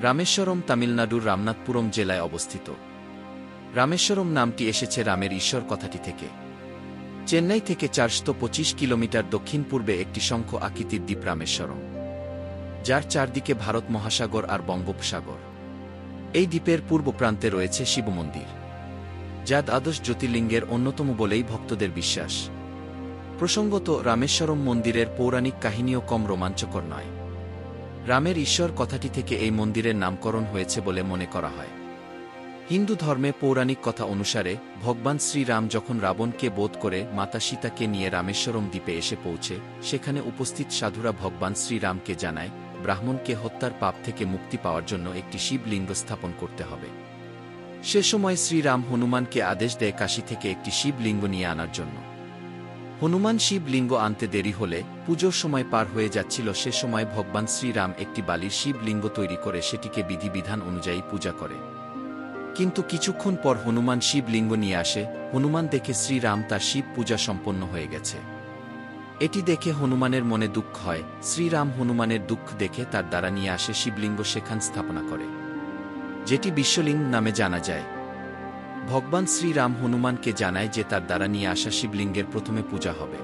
রামেশ্বরম তামিলনাড়ুর রামনাথপুরম জেলায় অবস্থিত। রামেশ্বরম নামটি এসেছে রামের ঈশ্বর কথাটি থেকে। চেন্নাই থেকে ৪২৫ কিলোমিটার দক্ষিণ পূর্বে একটি শঙ্খ আকৃতির দ্বীপ রামেশ্বরম, যার চারদিকে ভারত মহাসাগর আর বঙ্গোপসাগর। এই দ্বীপের পূর্ব প্রান্তে রয়েছে শিব মন্দির, যা দ্বাদশ জ্যোতির্লিঙ্গের অন্যতম বলেই ভক্তদের বিশ্বাস। প্রসঙ্গত, রামেশ্বরম মন্দিরের পৌরাণিক কাহিনীও কম রোমাঞ্চকর নয়। রামের ঈশ্বর কথাটি থেকে এই মন্দিরের নামকরণ হয়েছে বলে মনে করা হয়। হিন্দু ধর্মে পৌরাণিক কথা অনুসারে ভগবান শ্রীরাম যখন রাবণকে বধ করে মাতা সীতাকে নিয়ে রামেশ্বরম দ্বীপে এসে পৌঁছে, সেখানে উপস্থিত সাধুরা ভগবান শ্রীরামকে জানায় ব্রাহ্মণকে হত্যার পাপ থেকে মুক্তি পাওয়ার জন্য একটি শিবলিঙ্গ স্থাপন করতে হবে। সে সময় শ্রীরাম হনুমানকে আদেশ দেয় কাশী থেকে একটি শিবলিঙ্গ নিয়ে আনার জন্য। হনুমান শিবলিঙ্গ আনতে দেরি হলে পুজোর সময় পার হয়ে যাচ্ছিল। সে সময় ভগবান শ্রীরাম একটি বালির শিবলিঙ্গ তৈরি করে সেটিকে বিধিবিধান অনুযায়ী পূজা করে। কিন্তু কিছুক্ষণ পর হনুমান শিবলিঙ্গ নিয়ে আসে। হনুমান দেখে শ্রীরাম তার শিব পূজা সম্পন্ন হয়ে গেছে। এটি দেখে হনুমানের মনে দুঃখ হয়। শ্রীরাম হনুমানের দুঃখ দেখে তার দ্বারা নিয়ে আসে শিবলিঙ্গ সেখান স্থাপনা করে, যেটি বিশ্বলিঙ্গ নামে জানা যায়। ভগবান শ্রীরাম হনুমানকে জানায় যে তার দ্বারা নিয়ে আসা শিবলিঙ্গের প্রথমে পূজা হবে।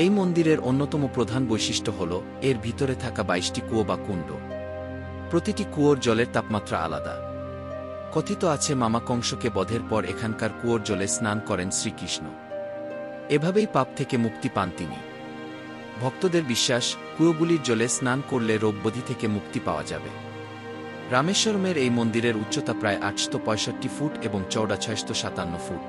এই মন্দিরের অন্যতম প্রধান বৈশিষ্ট্য হল এর ভিতরে থাকা ২২টি কুয়ো বা কুণ্ড। প্রতিটি কুয়োর জলের তাপমাত্রা আলাদা। কথিত আছে মামা কংসকে বধের পর এখানকার কুয়োর জলে স্নান করেন শ্রীকৃষ্ণ। এভাবেই পাপ থেকে মুক্তি পান তিনি। ভক্তদের বিশ্বাস, কুয়োগুলির জলে স্নান করলে রোগব্যাধি থেকে মুক্তি পাওয়া যাবে। রামেশ্বরমের এই মন্দিরের উচ্চতা প্রায় ৮৬৫ ফুট এবং চওড়া ৬৫৭ ফুট।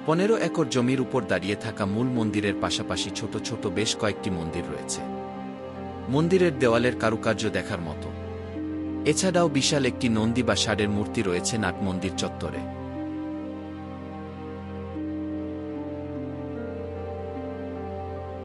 ১৫ একর জমির উপর দাঁড়িয়ে থাকা মূল মন্দিরের পাশাপাশি ছোট ছোট বেশ কয়েকটি মন্দির রয়েছে। মন্দিরের দেওয়ালের কারুকার্য দেখার মতো। এছাড়াও বিশাল একটি নন্দী বা ষাঁড়ের মূর্তি রয়েছে নাট মন্দির চত্বরে।